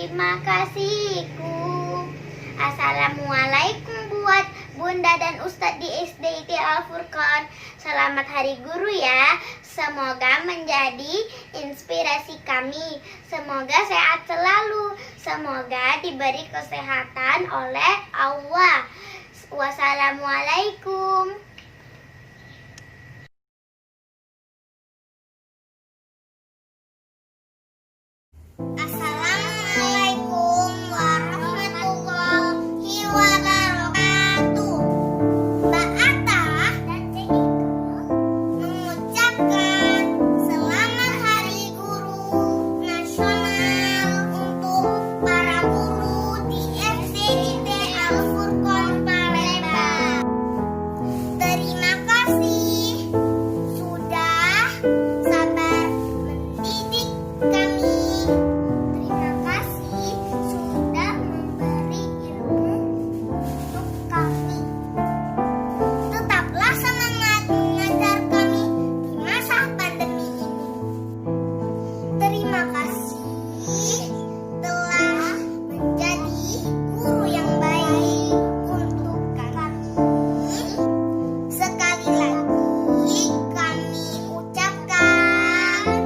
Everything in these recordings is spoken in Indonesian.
terima kasihku. Assalamualaikum buat Bunda dan Ustadz di SDIT Al-Furqon. Selamat Hari Guru ya. Semoga menjadi inspirasi kami. Semoga sehat selalu. Semoga diberi kesehatan oleh Allah. Wassalamualaikum. Assalamualaikum warahmatullahi wabarakatuh. Mbak Atta dan Cik Ika mengucapkan selamat Hari Guru Nasional untuk para guru di SDIT Al-Furqon Palembang. Terima kasih sudah sabar mendidik kami. Terima kasih sudah memberi ilmu untuk kami. Tetaplah semangat mengajar kami di masa pandemi ini. Terima kasih telah menjadi guru yang baik untuk kami. Sekali lagi kami ucapkan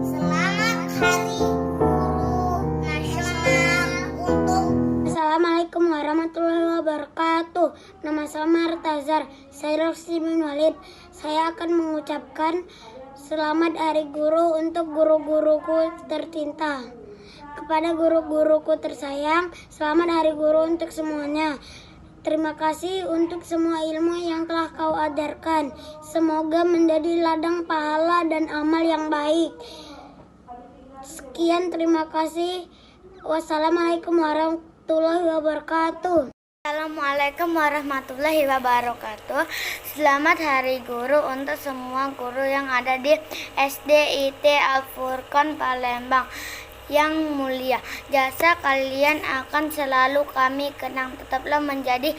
selamat Hari Guru Nasional untuk. Assalamualaikum warahmatullahi wabarakatuh. Nama saya Martazar. Saya Roksi bin Walid. Saya akan mengucapkan selamat Hari Guru untuk guru-guruku tercinta. Kepada guru-guruku tersayang, selamat Hari Guru untuk semuanya. Terima kasih untuk semua ilmu yang telah kau ajarkan. Semoga menjadi ladang pahala dan amal yang baik. Sekian, terima kasih. Wassalamualaikum warahmatullahi wabarakatuh. Assalamualaikum warahmatullahi wabarakatuh. Selamat Hari Guru untuk semua guru yang ada di SDIT Al-Furqon Palembang. Yang mulia, jasa kalian akan selalu kami kenang. Tetaplah menjadi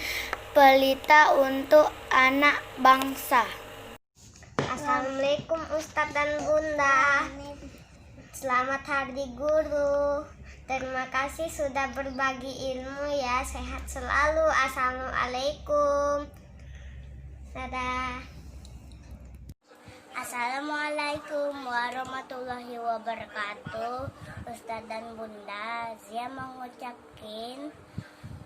pelita untuk anak bangsa. Assalamualaikum Ustadz dan Bunda. Selamat Hari Guru. Terima kasih sudah berbagi ilmu ya. Sehat selalu. Assalamualaikum. Dadah. Assalamualaikum warahmatullahi wabarakatuh. Ustadz dan Bunda, saya mengucapkan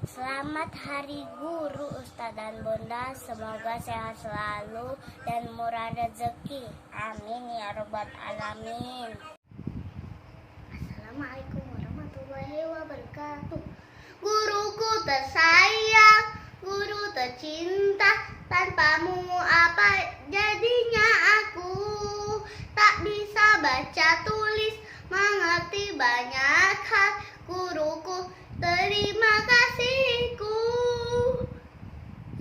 selamat Hari Guru Ustadz dan Bunda. Semoga sehat selalu dan murah rezeki. Amin ya rabbal alamin. Assalamualaikum warahmatullahi wabarakatuh. Guruku tersayang, guru tercinta, tanpamu apa jadinya aku? Tak bisa baca tulis, mengerti banyak hal. Guruku, terima kasihku.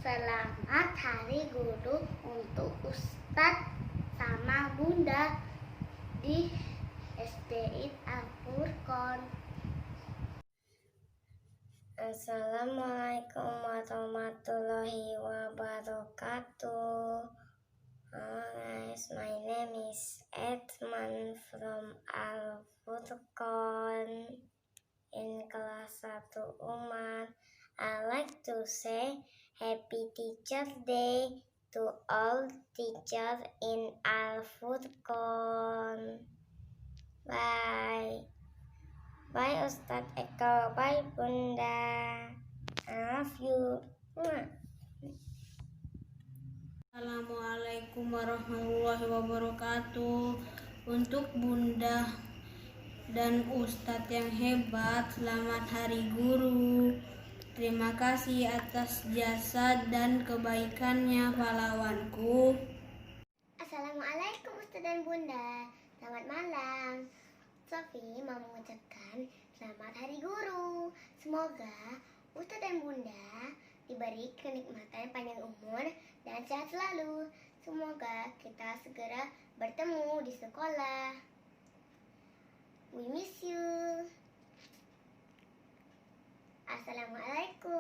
Selamat Hari Guru untuk Ustadz sama Bunda di SDIT Al-Furqon. Assalamualaikum warahmatullahi wabarakatuh. Guys, my name is Edman from Al-Furqon in kelas 1 Umat. I like to say Happy Teacher Day to all teachers in Al-Furqon. Bye. Bye Ustadz Eko. Bye Bunda. I love you. Assalamualaikum warahmatullahi wabarakatuh. Untuk Bunda dan Ustadz yang hebat, selamat Hari Guru. Terima kasih atas jasa dan kebaikannya pahlawanku. Assalamualaikum Ustadz dan Bunda. Selamat malam. Sofi mau mengucapkan selamat Hari Guru. Semoga Ustadz dan Bunda diberi kenikmatan panjang umur dan sehat selalu. Semoga kita segera bertemu di sekolah. We miss you. Assalamualaikum.